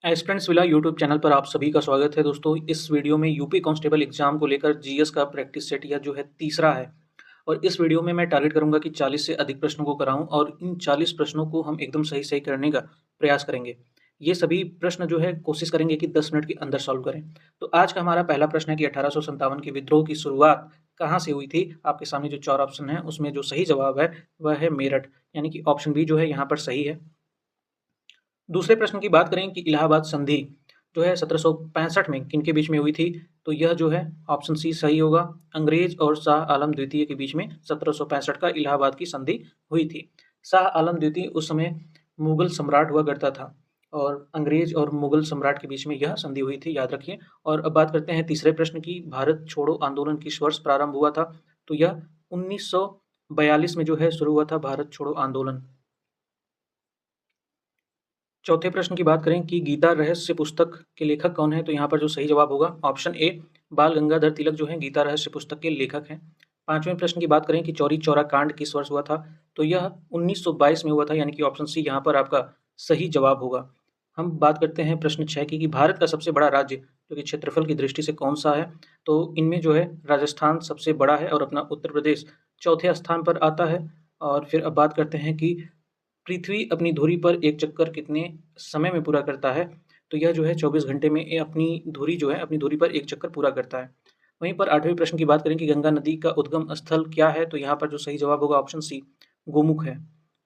Aspirants villa YouTube channel पर आप सभी का स्वागत है दोस्तों। इस वीडियो में यूपी कांस्टेबल एग्जाम को लेकर जीएस का प्रैक्टिस सेट यह जो है तीसरा है और इस वीडियो में मैं टारगेट करूंगा कि 40 से अधिक प्रश्नों को कराऊं और इन 40 प्रश्नों को हम एकदम सही करने का प्रयास करेंगे। ये सभी प्रश्न जो है कोशिश करेंगे कि 10 मिनट के अंदर सॉल्व करें। तो आज का हमारा पहला प्रश्न है कि 1857 के विद्रोह की शुरुआत कहाँ से हुई थी। आपके सामने जो 4 ऑप्शन है उसमें जो सही जवाब है वह है मेरठ, यानी कि ऑप्शन बी जो है यहाँ पर सही है। दूसरे प्रश्न की बात करें कि इलाहाबाद संधि जो है 1765 में किनके बीच में हुई थी, तो यह जो है ऑप्शन सी सही होगा। अंग्रेज और शाह आलम द्वितीय के बीच में 1765 का इलाहाबाद की संधि हुई थी। शाह आलम द्वितीय उस समय मुगल सम्राट हुआ करता था और अंग्रेज और मुगल सम्राट के बीच में यह संधि हुई थी, याद रखिए। और अब बात करते हैं तीसरे प्रश्न की, भारत छोड़ो आंदोलन किस वर्ष प्रारंभ हुआ था, तो यह 1942 में जो है शुरू हुआ था भारत छोड़ो आंदोलन। चौथे प्रश्न की बात करें कि गीता रहस्य पुस्तक के लेखक कौन है, तो यहाँ पर जो सही जवाब होगा ऑप्शन ए बाल गंगाधर तिलक जो है गीता रहस्य पुस्तक के लेखक हैं। पांचवें प्रश्न की बात करें कि चौरी चौरा कांड किस वर्ष हुआ था, तो यह 1922 में हुआ था, यानी कि ऑप्शन सी यहाँ पर आपका सही जवाब होगा। हम बात करते हैं प्रश्न 6 की कि भारत का सबसे बड़ा राज्य जो कि क्षेत्रफल की दृष्टि से कौन सा है, तो इनमें जो है राजस्थान सबसे बड़ा है और अपना उत्तर प्रदेश चौथे स्थान पर आता है। और फिर अब बात करते हैं कि पृथ्वी अपनी धुरी पर एक चक्कर कितने समय में पूरा करता है, तो यह जो है 24 घंटे में ये अपनी धुरी जो है अपनी धुरी पर एक चक्कर पूरा करता है। वहीं पर आठवें प्रश्न की बात करें कि गंगा नदी का उद्गम स्थल क्या है, तो यहाँ पर जो सही जवाब होगा ऑप्शन सी गोमुख है।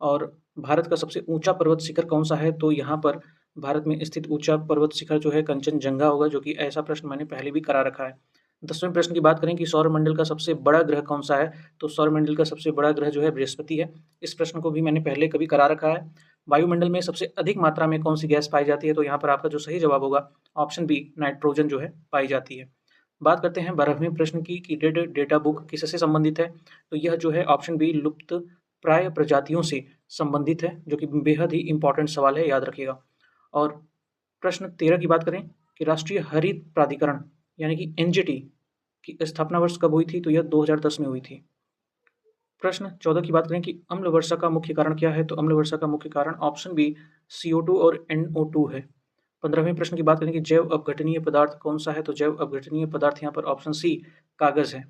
और भारत का सबसे ऊंचा पर्वत शिखर कौन सा है, तो यहाँ पर भारत में स्थित ऊंचा पर्वत शिखर जो है कंचनजंगा होगा, जो कि ऐसा प्रश्न मैंने पहले भी करा रखा है। 10वें प्रश्न की बात करें कि सौरमंडल का सबसे बड़ा ग्रह कौन सा है, तो सौरमंडल का सबसे बड़ा ग्रह जो है बृहस्पति है। इस प्रश्न को भी मैंने पहले कभी करा रखा है। वायुमंडल में सबसे अधिक मात्रा में कौन सी गैस पाई जाती है, तो यहाँ पर आपका जो सही जवाब होगा ऑप्शन बी नाइट्रोजन जो है पाई जाती है। बात करते हैं 12वें प्रश्न की कि रेड डेटा बुक किससे संबंधित है, तो यह जो है ऑप्शन बी लुप्त प्राय प्रजातियों से संबंधित है, जो कि बेहद ही इंपॉर्टेंट सवाल है, याद रखिएगा। और प्रश्न 13 की बात करें कि राष्ट्रीय हरित प्राधिकरण यानी कि एनजीटी की स्थापना वर्ष कब हुई थी, तो यह 2010 में हुई थी। प्रश्न 14 की बात करें कि अम्ल वर्षा का मुख्य कारण क्या है, तो अम्ल वर्षा का मुख्य कारण ऑप्शन बी CO2 और NO2 है। 15वें प्रश्न की बात करें कि जैव अपघटनीय पदार्थ कौन सा है, तो जैव अपघटनीय पदार्थ यहाँ पर ऑप्शन सी कागज है।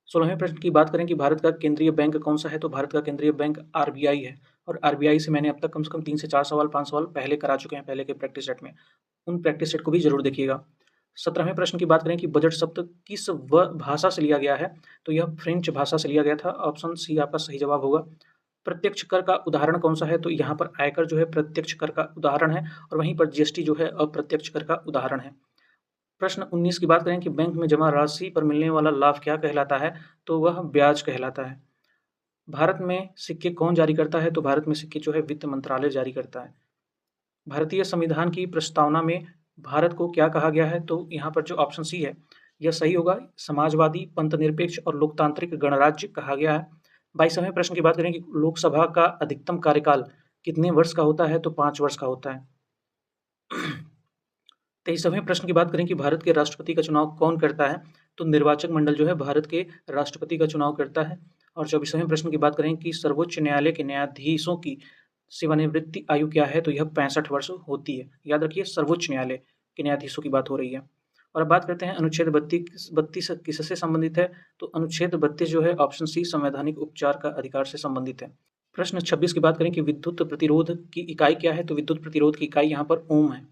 16वें प्रश्न की बात करें कि भारत का केंद्रीय बैंक कौन सा है, तो भारत का केंद्रीय बैंक RBI है। और RBI से मैंने अब तक कम से कम 3 से 4 सवाल 5 सवाल पहले करा चुके हैं पहले के प्रैक्टिस सेट में, उन प्रैक्टिस सेट को भी जरूर देखिएगा। 17वें प्रश्न की बात करें कि बजट शब्द किस भाषा से लिया गया है, तो यह फ्रेंच भाषा से लिया गया था, ऑप्शन सी आपका सही जवाब होगा। प्रत्यक्ष कर का उदाहरण कौन सा है, तो यहाँ पर आयकर जो है प्रत्यक्ष कर का उदाहरण है और वहीं पर GST जो है अप्रत्यक्ष कर का उदाहरण है। प्रश्न 19 की बात करें कि बैंक में जमा राशि पर मिलने वाला लाभ क्या कहलाता है, तो वह ब्याज कहलाता है। भारत में सिक्के कौन जारी करता है, तो भारत में सिक्के जो है वित्त मंत्रालय जारी करता है। भारतीय संविधान की प्रस्तावना में भारत को क्या कहा गया है, तो यहाँ पर जो ऑप्शन सी है यह सही होगा, समाजवादी पंथनिरपेक्ष और लोकतांत्रिक गणराज्य कहा गया है। 22वें प्रश्न की बात करें कि लोकसभा का अधिकतम कार्यकाल कितने वर्ष का होता है, तो 5 वर्ष का होता है। 23वें प्रश्न की बात करें कि भारत के राष्ट्रपति का चुनाव कौन करता है, तो निर्वाचक मंडल जो है भारत के राष्ट्रपति का चुनाव करता है। और 24वें प्रश्न की बात करें कि सर्वोच्च न्यायालय के न्यायाधीशों की सेवानिवृत्ति आयु क्या है, तो यह 65 वर्ष होती है, याद रखिए सर्वोच्च न्यायालय के न्यायाधीशों की बात हो रही है। और अब बात करते हैं अनुच्छेद 32 किससे संबंधित है, तो अनुच्छेद 32 जो है ऑप्शन सी संवैधानिक उपचार का अधिकार से संबंधित है। प्रश्न 26 की बात करें कि विद्युत प्रतिरोध की इकाई क्या है, तो विद्युत प्रतिरोध की इकाई यहाँ पर ओम है।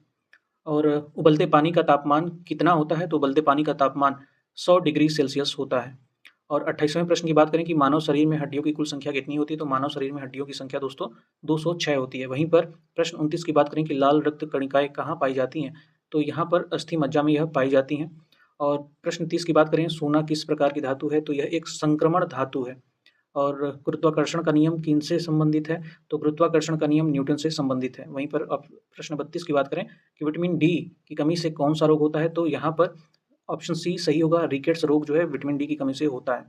और उबलते पानी का तापमान कितना होता है, तो उबलते पानी का तापमान 100 डिग्री सेल्सियस होता है। और 28वें प्रश्न की बात करें कि मानव शरीर में हड्डियों की कुल संख्या कितनी होती है, तो मानव शरीर में हड्डियों की संख्या दोस्तों 206 होती है। वहीं पर प्रश्न 29 की बात करें कि लाल रक्त कणिकाएं कहाँ पाई जाती हैं, तो यहाँ पर अस्थि मज्जा में यह पाई जाती हैं। और प्रश्न 30 की बात करें सोना किस प्रकार की धातु है, तो यह एक संक्रमण धातु है। और गुरुत्वाकर्षण का नियम किनसे संबंधित है, तो गुरुत्वाकर्षण का नियम न्यूटन से संबंधित है। वहीं पर अब प्रश्न 32 की बात करें कि विटामिन डी की कमी से कौन सा रोग होता है, तो यहाँ पर ऑप्शन सी सही होगा, रिकेट्स रोग जो है विटामिन डी की कमी से होता है।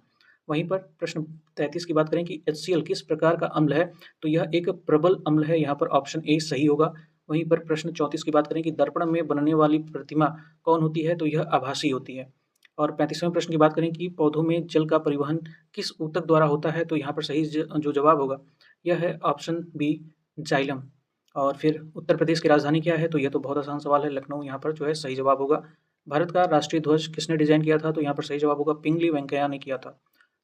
वहीं पर प्रश्न 33 की बात करें कि HCl किस प्रकार का अम्ल है, तो यह एक प्रबल अम्ल है, यहाँ पर ऑप्शन ए सही होगा। वहीं पर प्रश्न 34 की बात करें कि दर्पण में बनने वाली प्रतिमा कौन होती है, तो यह आभासी होती है। और 35वें प्रश्न की बात करें कि पौधों में जल का परिवहन किस ऊतक द्वारा होता है, तो यहाँ पर सही जो जवाब होगा यह है ऑप्शन बी जाइलम। और फिर उत्तर प्रदेश की राजधानी क्या है? तो ये तो बहुत आसान सवाल है, लखनऊ यहाँ पर जो है सही जवाब होगा। भारत का राष्ट्रीय ध्वज किसने डिज़ाइन किया था? तो यहाँ पर सही जवाब होगा पिंगली वेंकैया ने किया था।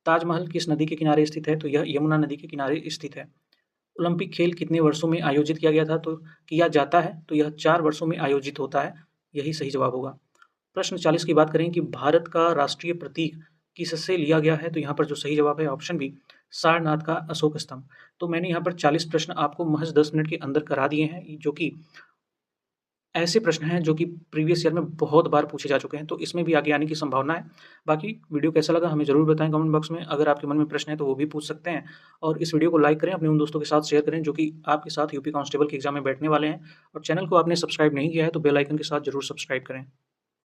ताजमहल किस नदी के किनारे स्थित है? तो यह यमुना नदी के किनारे स्थित है। ओलंपिक खेल कितने वर्षों में आयोजित किया गया था? तो किया जाता है, तो यह 4 वर्षों में आयोजित होता है, यही सही जवाब होगा। प्रश्न 40 की बात करें कि भारत का राष्ट्रीय प्रतीक किससे लिया गया है? तो यहाँ पर जो सही जवाब है ऑप्शन बी, सारनाथ का अशोक स्तंभ। तो मैंने यहाँ पर 40 प्रश्न आपको महज़ 10 मिनट के अंदर करा दिए हैं, जो कि ऐसे प्रश्न हैं जो कि प्रीवियस ईयर में बहुत बार पूछे जा चुके हैं, तो इसमें भी आगे आने की संभावना है। बाकी वीडियो कैसा लगा हमें ज़रूर बताएँ कमेंट बॉक्स में। अगर आपके मन में प्रश्न है तो वो भी पूछ सकते हैं और इस वीडियो को लाइक करें, अपने उन दोस्तों के साथ शेयर करें जो कि आपके साथ यूपी कांस्टेबल के एग्ज़ाम में बैठने वाले हैं और चैनल को आपने सब्सक्राइब नहीं किया है तो बेल आइकन के साथ ज़रूर सब्सक्राइब करें।